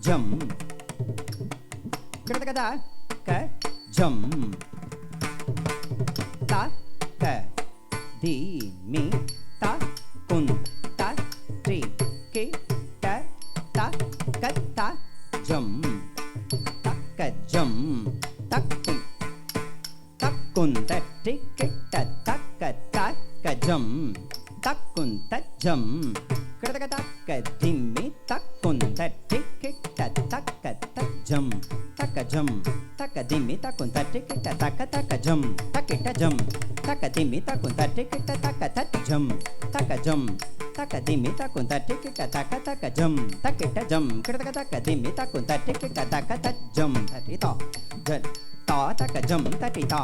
jum கிடதகதா க jum ta ka di mi ta kun ta tri ki ta ta ka ta jum ta ka jum ta kun ta tri ki ta ka jum ta kun ta jum கிடதகதா க di mi ta kun ta tri ki ta jum taka jum taka dimi takun tatikita taka jum takita jum taka dimi takun tatikita taka jum taka jum taka dimi takun tatikita taka jum takita jum kita taka dimi takun tatikita taka jum tatita jal ta taka jum tatita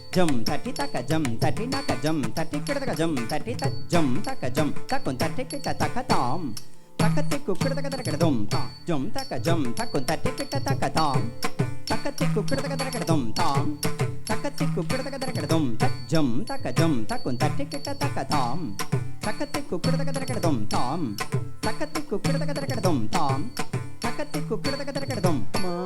jum tatita jum tatina ka jum tatikita taka jum tatita jum taka jum takun tatikita taka tam takatiku kita taka dum ta jum taka jum takun tatikita taka tam takatiku kita taka dum tam takatiku kita taka dum tak jum taka jum takun tatikita taka tam takatiku kita taka dum tam takatiku kita taka dum tam takatiku kita taka dum ma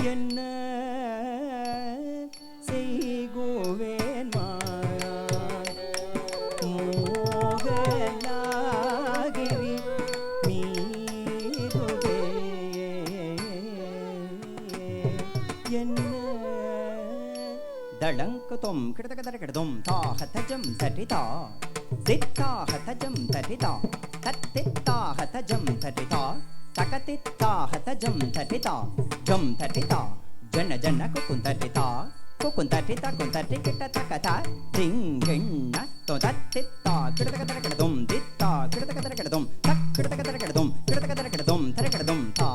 என்ன செய்குவேன் மோகலாகிரி மீதுவே என்ன தளங்குதொம் கிடதகதரகிடதும் தாஹதஜம் தரிதா தித்தாஹதஜம் தரிதா தத்தித்தாஹதஜம் தரிதா தகதித்தாஹதஜம் தரிதா ஜம் தரிதா ஜன ஜன குகுந்தரிதா குகுந்தரிதா குந்தரிகிட்ட தகதா திங்கெண்ண தொதத்தித்தா கிடதகதரகிடதும் தித்தா கிடதகதரகிடதும் தக் கிடதகதரகிடதும் கிடதகதரகிடதும் தரகிடதும் தா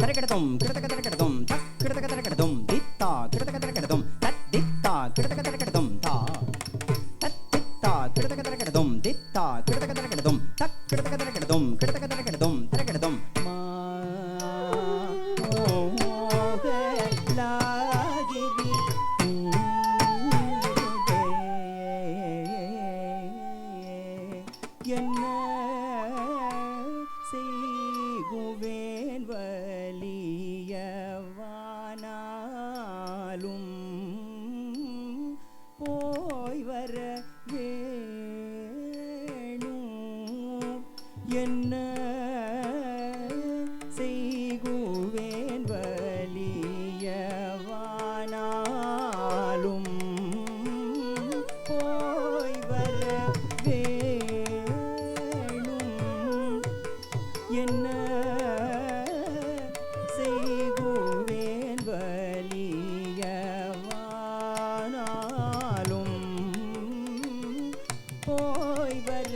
தரகிடதும் கிடதகதரகிடதும் தக் கிடதகதரகிடதும் தித்தா கிடதகதரகிடதும் தத்தித்தா கிடதகதரகிடதும் தா தத்தித்தா கிடதகதரகிடதும் தித்தா கிடதகதரகிடதும் தக் கிடதகதரகிடதும் கிடதகதரகிடதும் தரகிடதும் மா மோகலாகிரி என்ன செய்குவேன் வலியவானாலும் போய் வர வேணும் என்ன செய்குவேன் வலியவானாலும் போய் வர வேணும் என்ன செய்குவேன் வலியவானாலும் போய் வர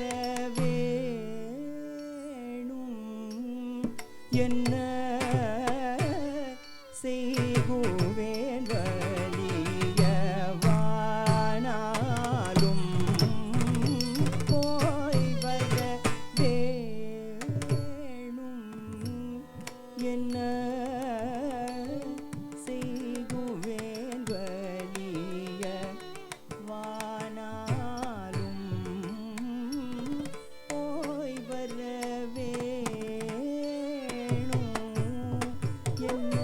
வேணும் என்ன செய்குவேன் வலியவானாலும் போய் வர வேணும் என்ன செய்குவேன் வலியவானாலும் போய் வர வேணும் என்ன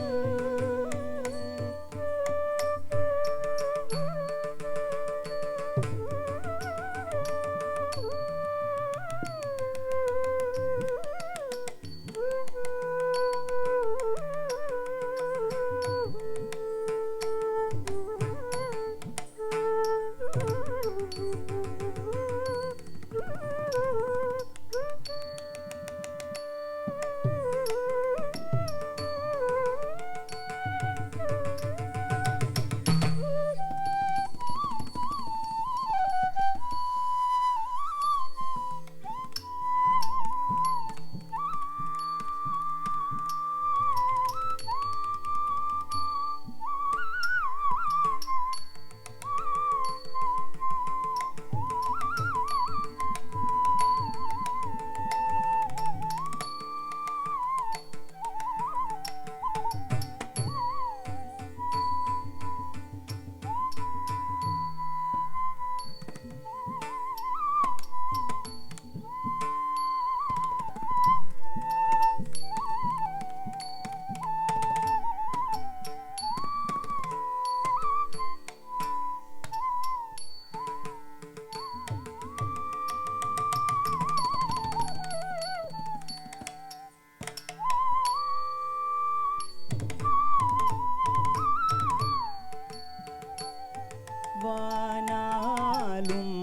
வானாலும்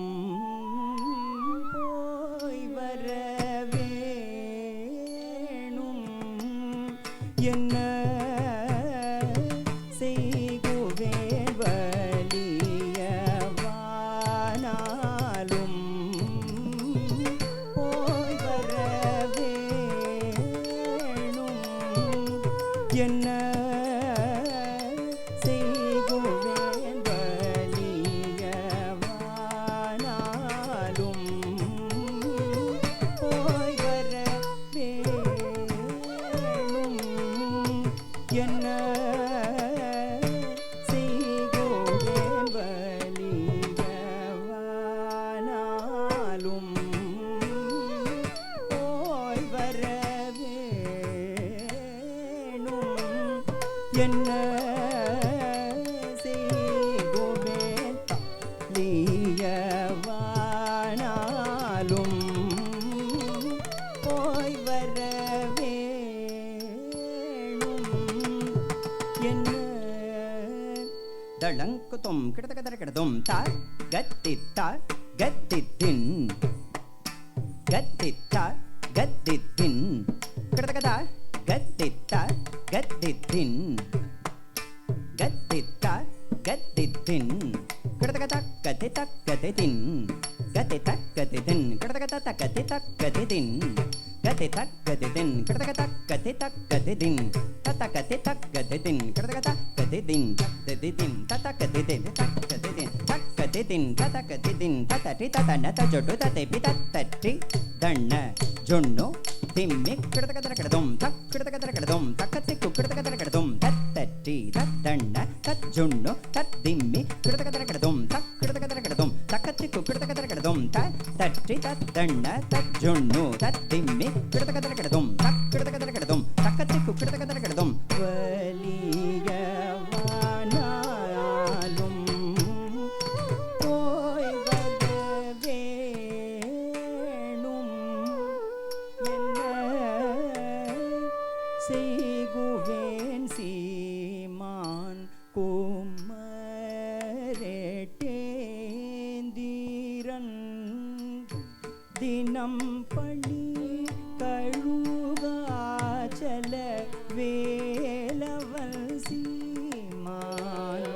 போய் வர வேணும் என்ன செய்குவேன் வலியவானாலும் போய் வர வேணும் என்ன செய்குவேன் வலியவானாலும் போய் வர வேணும் என்ன செய்குவேன் வலியவானாலும் போய் வர வேணும் என்ன செய்குவேன் தள்ளியவானாலும் போய் வர வேணும் என்ன தளங்குதும் கிடதகதரகிடதும் தார் கத்தித்தார் கத்தித்தின் கத்தித்தார் கத்தித்தின் கிடதகதார் கத்தித்தார் கத்தித்தின் கத்தித்தார் கத்தித்தின் கிடதகதக்கதித்தக்கதித்தின் கத்தித்தக்கதித்தின் கிடதகதக்கதித்தக்கதித்தின் கத்தித்தக்கதித்தின் கிடதகதக்கதித்தக்கதித்தின் தத்தக்கதித்தக்கதித்தின் கிடதகதக்கதித்தின் தத்தித்தின் தத்தக்கதித்தின் தக்கதித்தின் தக்கதித்தின் தத்தக்கதித்தின் தத்தட்டி தத்தண்ண தஜொட்டு தத்தெப்பி தத்தட்டி தண்ண ஜொண்ணு திம்மி கிடதகதரகிடதும் தக்கிடதகதரகிடதும் தக்கத்திக்கு கிடதகதரகிடதும் தத்தட்டி தத்தண்ண தஜொண்ணு தத்திம்மி கிடதகதரகிடதும் தக்கிடதகதரகிடதும் தக்கத்திக்கு கிடதகதரகிடதும் தத்தட்டி தத்தண்ண தஜொண்ணு தத்திம்மி கிடதகதரகிடதும் தக்கிடதகதரகிடதும் தக்கத்திக்கு கிடதகதரகிடதும் வலியவானாலும் போய் வர வேணும் என்ன செய்குவேன் சீமான் குமரேட்டேந்திரன் தினம் பள்ளி கழுகாச்சல வேலவன் சீமான்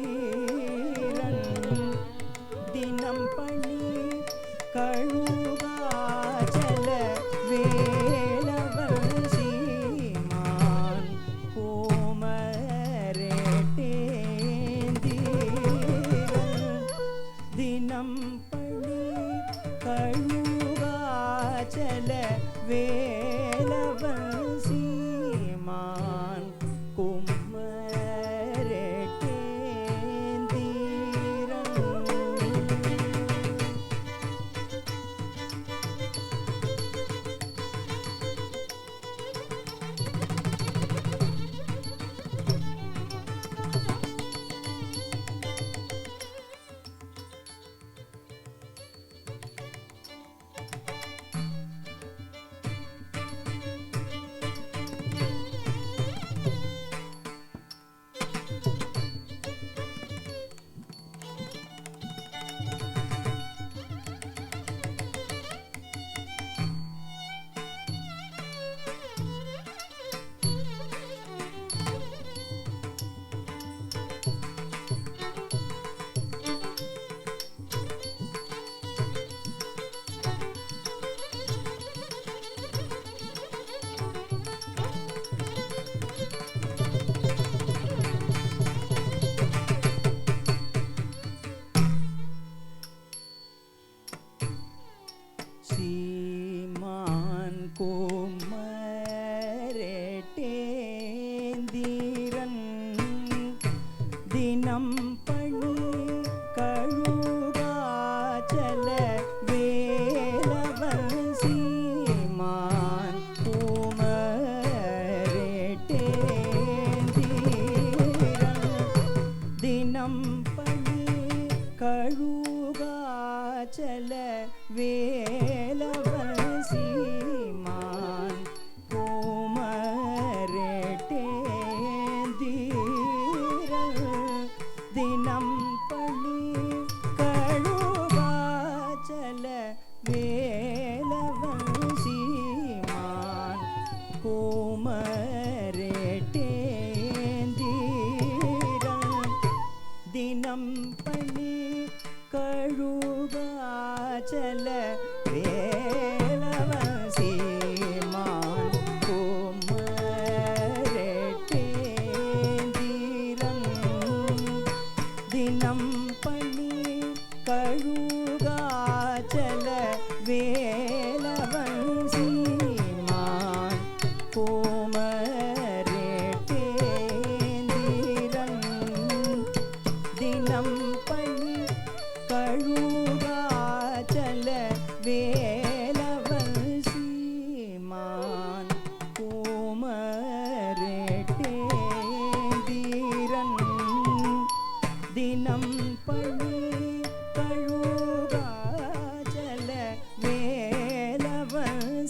குமரேட்டேந்திரன் தினம் பள்ளி கழுகாச்சல வேலவன் சீமான் குமரேட்டேந்திரன் தினம் பள்ளி கழுகாச்சல வேலவன் சீமான்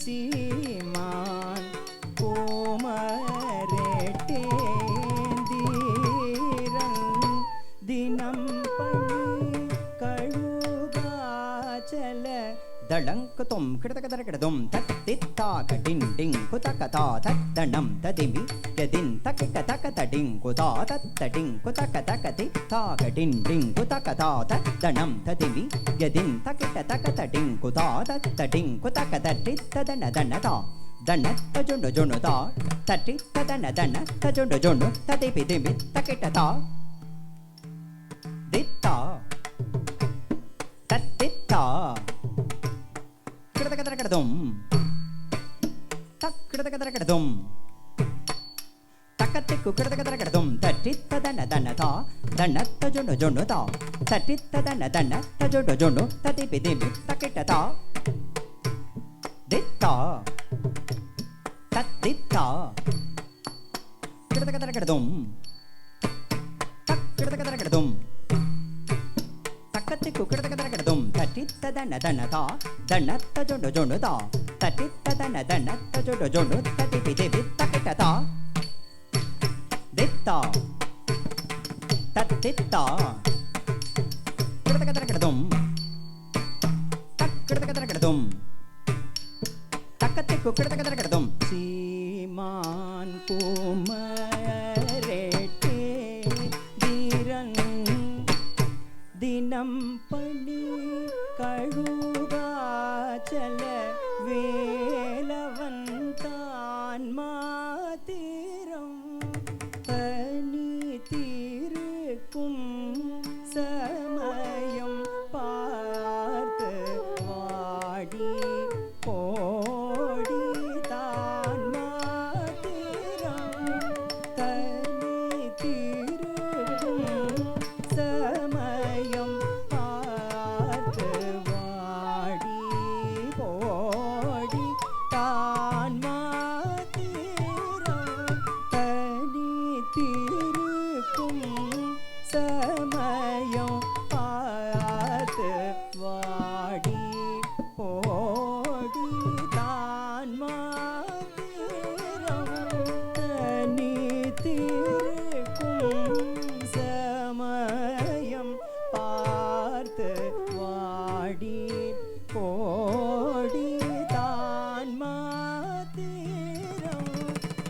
சீமான் கோமரேட்டேந்தீரன் தினம் பணி கழுகாச்சல தளங்குதும் கிடதகதரகிடதும் தத்தித்தாக டிண்டிங் குதகதா தத்தனம் ததிமி யதின் தகிக தகதடிங் குதா தத்தடிங் குதக தகதி தாக டிண்டிங் குதகதா தத்தனம் ததிமி யதின் தகிக தகதடிங் குதா தத்தடிங் குதக தட்டித்ததன தனதா தனத்த ஜுண்டு ஜுணுதா தட்டித்ததன தன தஜுண்டு ஜுண்டு ததிபி திமி தகிட்டதா தித்தா தத்தித்தா கிடதகதரகிடதும் தக்கிடதகதரகிடதும் தக்கத்திக்கு கிடதகதரகிடதும் தட்டித்ததன தனதா தனத்த ஜுண்டு ஜுணுதா தட்டித்ததன தன தஜுண்டு ஜுண்டு ததிபி திமி தகிட்டதா தித்தா தத்தித்தா கிடதகதரகிடதும் தக்கிடதகதரகிடதும் தக்கத்திக்கு கிடதகதரகிடதும் தட்டித்ததன தனதா தனத்த ஜுண்டு ஜுணுதா தட்டித்ததன தனத்த ஜுண்டு ஜுண்டு ததிபி திமி தகிட்டதா தித்தா தத்தித்தா கிடதகதரகிடதும் தக்கிடதகதரகிடதும் தக்கத்திக்கு கிடதகதரகிடதும் சீமான் கோமரேட்டே தீரன் தினம் பணி கழுகாச்சல வேலவன் தான் மாத்திரம் பனி தீருக்கும் சமயம் பார்த்து வாடி போடி தான் மாத்திரம் தனி தீருக்கும் சமயம் பார்த்து வாடி போடி தான் மாத்திரம் தனி தீருக்கும் சமயம் பார்த்து வாடி போடி தான் மாத்திரம் தனி தீருக்கும் சமயம் பார்த்து வாடி போடி தான் மாத்திரம்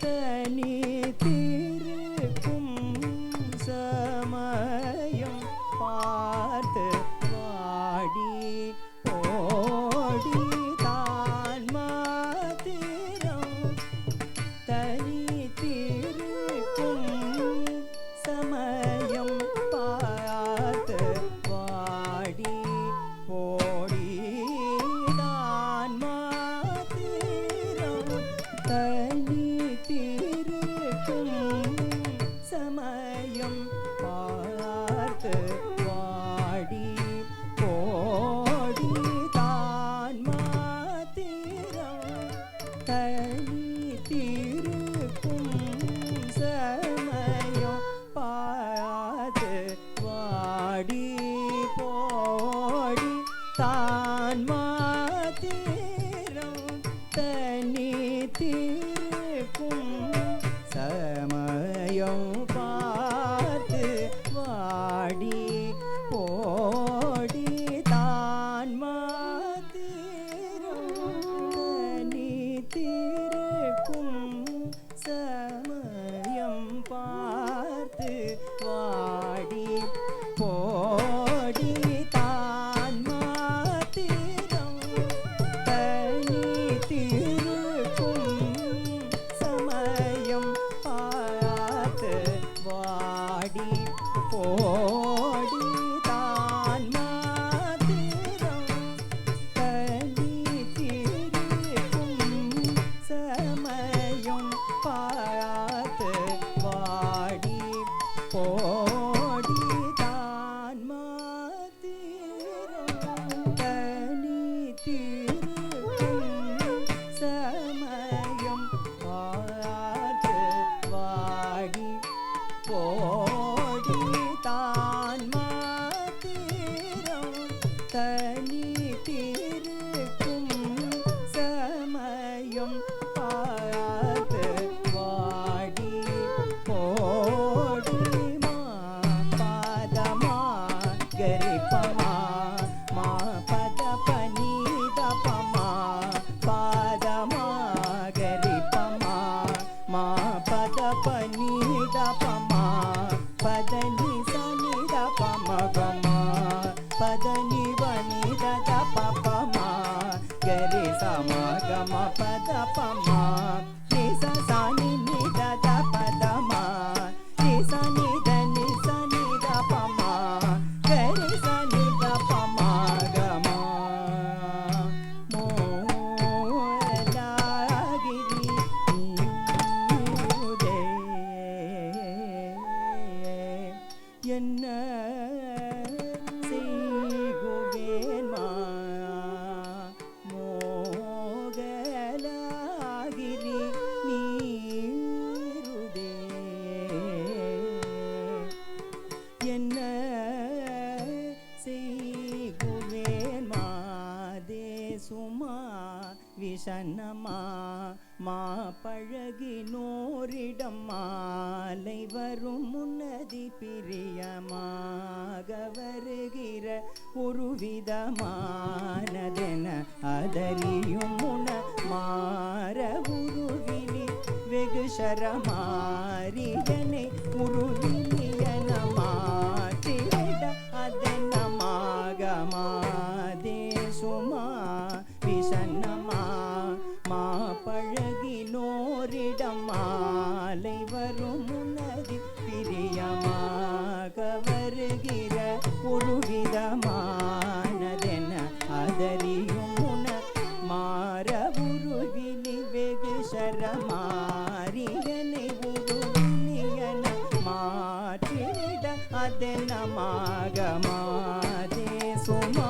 தனி தீருக்கும் சமயம் பார்த்து வாடி போடி தான் மாத்திரம் தனி தீருக்கும் சமயம் பார்த்து வாடி போடி தான் மாத்திரம் தனி தீருக்கும் சமயம் பார்த்து வாடி போடி தான் மாத்திரம் தனி தீருக்கும் சமயம் பார்த்து வாடி போடி தான் மாத்திரம் தனி தீருக்கும் சமயம் பார்த்து வாடி போடி தான் மாத்திரம் தனி தீருக்கும் சமயம் பார்த்து வாடி போடி தான் மாத்திரம் தனி தீருக்கும் ma gari pa ma ma pada pa ni da pa ma pada ni sa ni da pa ma ga ma pada ni va ni da pa pa ma gari sa ma ga ma pada pa ma ni sa ni da pa da ma ni sa ni da pa ma gari sa ni da pa ma ga ma mo la giri de yenna செய்குவேன் மா மோகலாகிரி நீருதே என்ன செய்குவேன் மாதே சுமா விஷன்னமா மா பழகினோரிடம் மாலை வரும் முன்னதி பிரியமாக வருகிற ஒரு விதமானதென அதறியும் முன மாற உருவிலி வெகு சரமாரியனை உருவிலியன மாற்றிட அதென்னமாக மாதே சுமா விஷன்னமா மா பழகினோரிடம் மாலை வரும் முன்னதி பிரியமாக வருகிற ஒரு விதமானதென அதறியும் முன மாற உருவிலி வெகு சரமாரியனை உருவிலியன மாற்றிட அதென்னமாக மாதே சுமா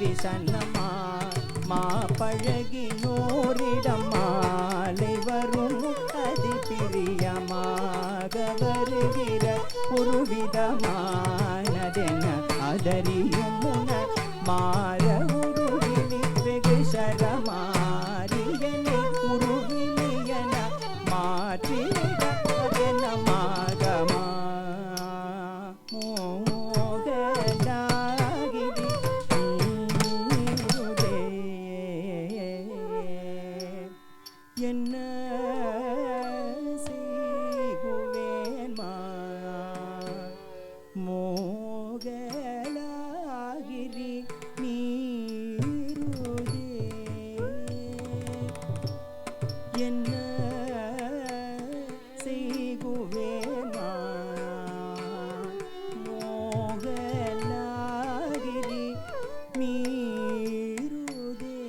விஷன்னமா மா பழகினோரிடம் மாலை வரும் அதி பிரியமாக வருகிற ஒரு விதமானதென அதறியும் முன மாற உருவிலி வெகு சரமாரியனை உருவிலியன மாற்றிட அதென்னமாக மா மோகலாகிரி என்ன செய்குவேன் மா மோகலாகிரி நீருதே என்ன செய்குவேன் மா மோகலாகிரி நீருதே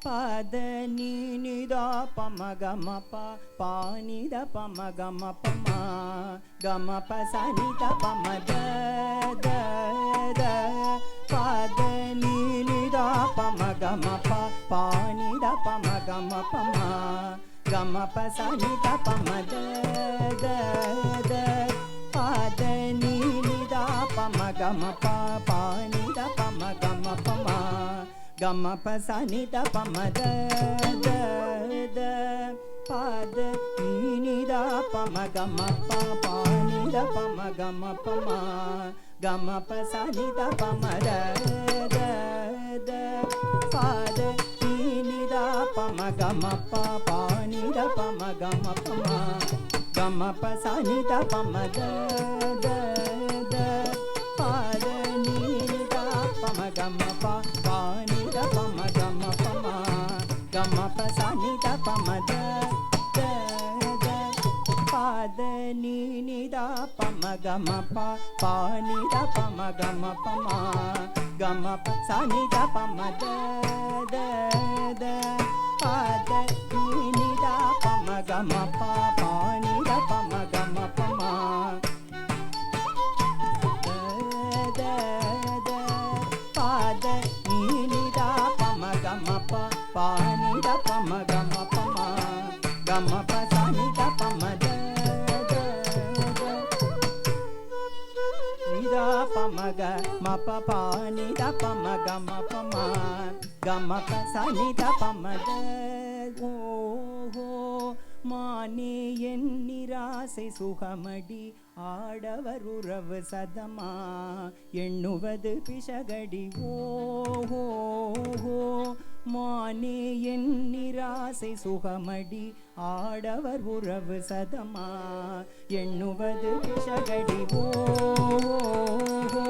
பத நீ நிதா பம கம பா நித பம கம பமா கம பச நித பம த பத நீ நிதா பம கம பா நித பம கம பமா கம பச நித பம த பத நீ நிதா பம கம பா நித பம கம பமா கம பச நித பம த பத நீதா பம கம பா நித பம கம பமா கம பச நித பம த பத நீதா பம கம பா நித பம கம பமா கம பச நித பம த பத நீதா பம கம பா நித பம கம பமா கம பச நித பம த பத நீதா பம கம பா நித பம கம பமா கம பச நித பம த பத நீதா பம கம பா நித பம கம பமா pa pa ni da pa ma ga ma pa sa ni da pa ma da ஓஹோ மானே என் நிராசை சுகமடி ஆடவர் உறவு சதமா எண்ணுவது பிசகடி ஓஹோ மானே என் நிராசை சுகமடி ஆடவர் உறவு சதமா எண்ணுவது பிசகடி ஓஹோ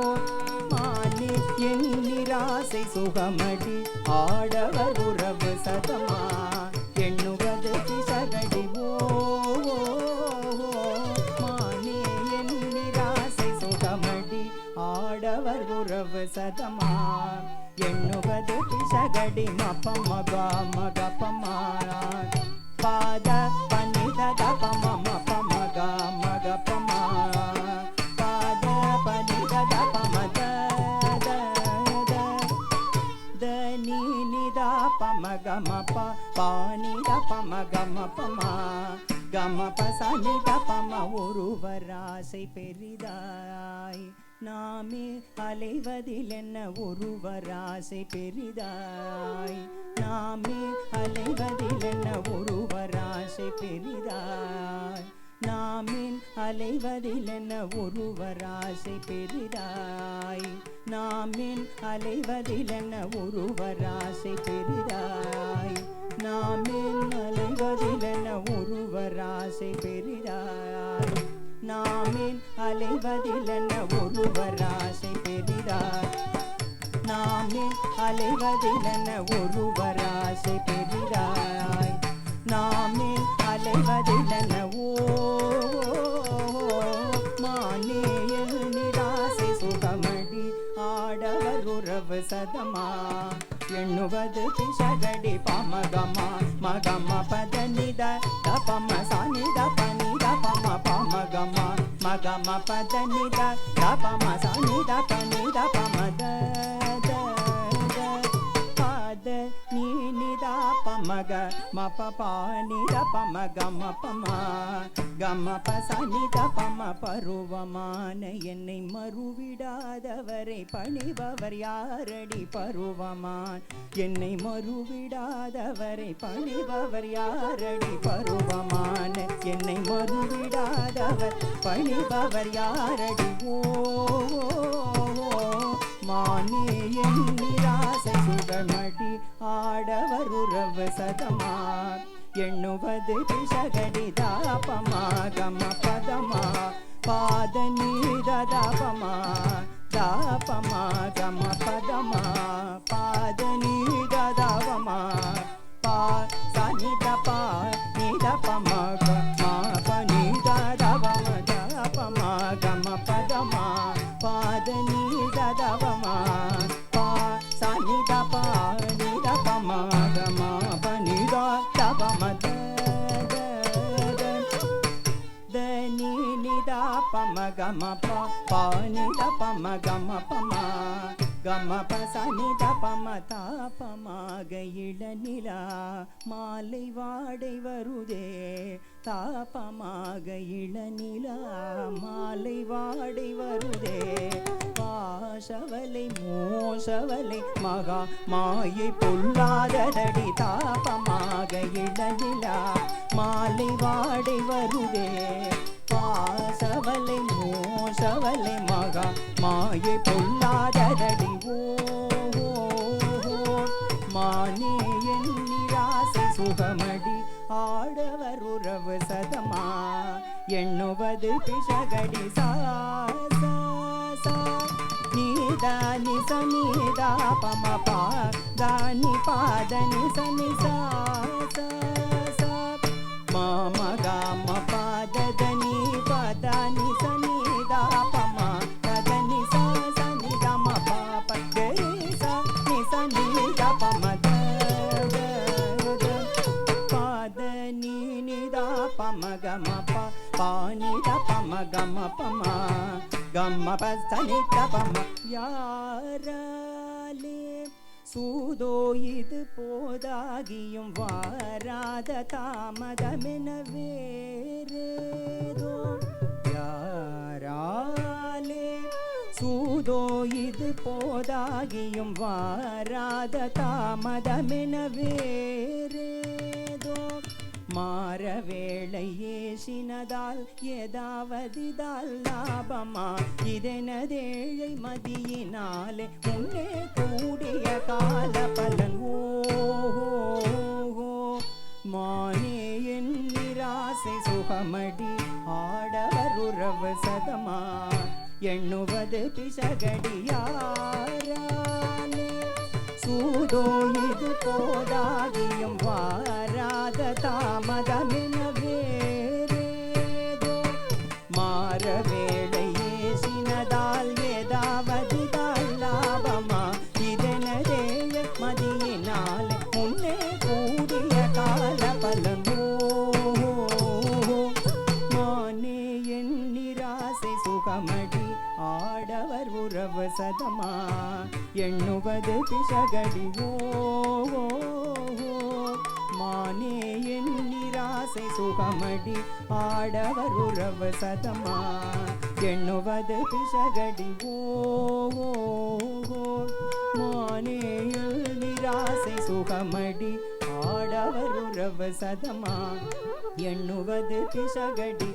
மானே என் நிராசை சுகமடி ஆடவர் உறவு சதமா எண்ணுவது பிசகடி மானே என் நிராசை சுகமடி ஆடவர் உறவு சதமா எண்ணுவது பிசகடி மப மக மக பமா பாத பனித தப மப மக மக பமா பாத பனித தப மத தனி நிதா பமக மப பானித பமக மபமா கம பசனி தபம ஒருவராசை பெரிதாய் நாமே அலைவதில் என்ன ஒருவராசை பெரிதாய் நாமே அலைவதில் என்ன ஒருவராசை பெரிதாய் நாமின் அலைவதில் என்ன ஒருவராசை பெரிதாய் நாமின் அலைவதில் என்ன ஒருவராசை பெரிதாய் நாமின் அலைவதில் என்ன ஒருவராசை பெரிதாய் நாமின் அலைவதில் என்ன ஒருவராசை பெரிதாய் நாமின் அலைவதில் என்ன ஒருவராசை பெரிதாய் நாமின் அலைவதில் என்ன மானே என் நிராசை சுகமடி ஆடவர் உறவு சதமா எண்ணுவது பிசகடி பமகமா மகம பதனித தபம சனித பனித பம பமகமா மகம பதனித தபம சனித பனித பமத பத நீனித பமக மப பானித பமக மபமா கம பசனித பம பருவமான என்னை மறுவிடாதவரை பணிபவர் யாரடி பருவமான் என்னை மறுவிடாதவரை பணிபவர் யாரடி பருவமான என்னை மறுவிடாதவர் பணிபவர் யாரடி மானே என் நிராசை சுகமடி ஆடவர் உறவு சதமா எண்ணுவது பிசகடி தாபமா கம பதமா பாத நீத தாபமா தாபமா கம பதமா பாத நீத தாபமா பா சனித பா நீத பமா கமா பனித தாபமா தாபமா கம பதமா பாத நீத தாபமா பா சனித பா நீத பமா கமா பனித தாபமா தனி நித பம கம பானித பம கம பமா கம பசனித பம தாபமாக இளநிலா மாலை வாடை வருதே தாபமாக இளநிலா மாலை வாடை வருதே பாசவலை மோசவலை மகா மாயை பொல்லாததடி தாபமாக இளநிலா மாலை வாடை வருதே பாசவலை மோசவலை மகா மாயை பொல்லாததடி மானே என் நிராசை சுகமடி ஆடவர் உறவு சதமா எண்ணுவது பிசகடி சா நீதானி சனிதா பம பா தானி பாதனி சனி சா மம கம பாதனி பதனி சனிதா பம பதனி சா சனி கம பாப கரி சா நி சனி பம பாதனி நிதா பம கம பானி பம கம பம கம பசனி பம யாராலே சூதோ இது போதாகியும் வாராத தாமதமென வேறேதோ யாராலே சூதோ இது போதாகியும் வாராத தாமதமென வேறேதோ மாற வேளை ஏசினதால் ஏதாவதிதால் லாபமா இதெனதேழை மதியினாலே முன்னே கூடிய கால பலன் ஓஹோ மானே என் நிராசை சுகமடி ஆடவர் உறவு சதமா எண்ணுவது பிசகடியாரானே சூதோ இது போதாகியும் வாராத தாமதமென வேறேதோ மாற வேளை ஏசினதால் ஏதாவதிதால் லாபமா இதனதேழ மதியினால் முன்னே கூடிய கால பலனோ மானே என் நிராசை சுகமடி ஆடவர் உறவு சதமா எண்ணுவது பிசகடி மானே என் நிராசை சுகமடி ஆடவர் உறவு சதமா எண்ணுவது பிசகடி மானே என் நிராசை சுகமடி ஆடவர் உறவு சதமா எண்ணுவது பிசகடி